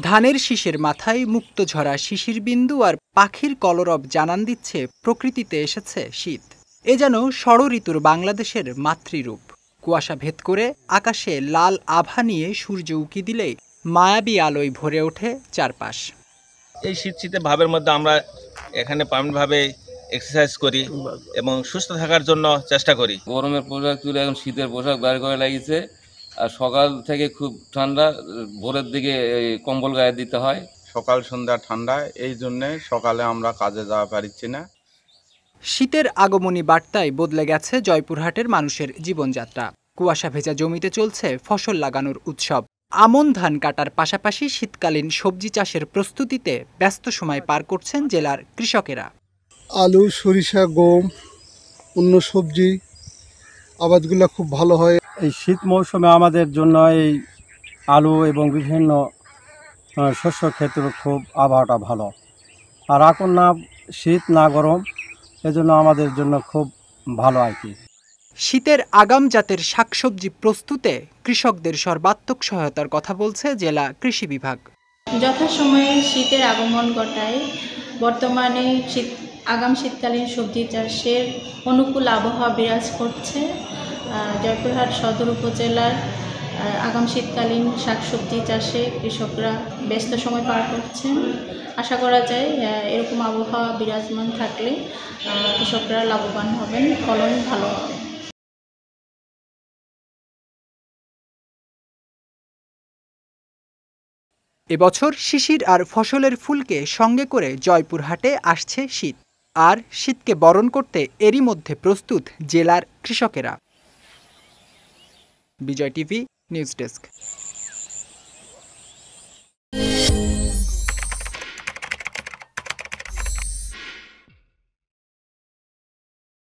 ধানের শীষের মাথায় মুক্তঝরা শিশির বিন্দু আর পাখির কলরব জানান দিচ্ছে প্রকৃতিতে এসেছে শীত। এ যেন ষড় ঋতুর বাংলাদেশের মাতৃরূপ। কুয়াশা ভেদ করে আকাশে লাল আভা নিয়ে সূর্য উঁকি দিলেই মায়াবী আলোয় ভরে ওঠে চারপাশ। এই শীতে ভাবের মধ্যে আমরা এখানে পার্মানেন্টভাবে এক্সারসাইজ করি এবং সুস্থ থাকার জন্য চেষ্টা করি। গরমের পোশাক তুলে এখন শীতের পোশাক বের করে লাগিয়েছে। আর সকাল থেকে খুব ঠান্ডা, ভোরের দিকে কম্বল গায়ে দিতে হয়। সকাল সন্ধ্যা ঠান্ডা, এই জন্যে সকালে আমরা কাজে যাওয়া পারছি না। শীতের আগমনী বার্তায় বদলে গেছে জয়পুরহাটের মানুষের জীবনযাত্রা। কুয়াশা ভেজা জমিতে চলছে ফসল লাগানোর উৎসব। আমন ধান কাটার পাশাপাশি শীতকালীন সবজি চাষের প্রস্তুতিতে ব্যস্ত সময় পার করছেন জেলার কৃষকেরা। আলু, সরিষা, গম, অন্য সবজি আবাদগুলো খুব ভালো হয়। এই শীত মৌসুমে আমাদের জন্য এই আলু এবং বিভিন্ন শস্য ক্ষেত্রে খুব আবহাওয়াটা ভালো। আর এখন না শীত না গরম, এজন্য আমাদের জন্য খুব ভালো আর কি। শীতের আগাম জাতের শাকসবজি প্রস্তুতে কৃষকদের সর্বাত্মক সহায়তার কথা বলছে জেলা কৃষি বিভাগ। যথাসময়ে শীতের আগমন ঘটায় বর্তমানে আগাম শীতকালীন সবজি চাষের অনুকূল আবহাওয়া বিরাজ করছে। জয়পুরহাট সদর উপজেলার আগাম শীতকালীন শাকসবজি চাষে কৃষকরা ব্যস্ত সময় পার করছেন। আশা করা যায় এরকম আবহাওয়া বিরাজমান থাকলে কৃষকরা লাভবান হবেন, ফলন ভালো হবে। এবছর শিশির আর ফসলের ফুলকে সঙ্গে করে জয়পুরহাটে আসছে শীত। আর শীতকে বরণ করতে এরই মধ্যে প্রস্তুত জেলার কৃষকেরা। বিজয় টিভি নিউজ ডেস্ক।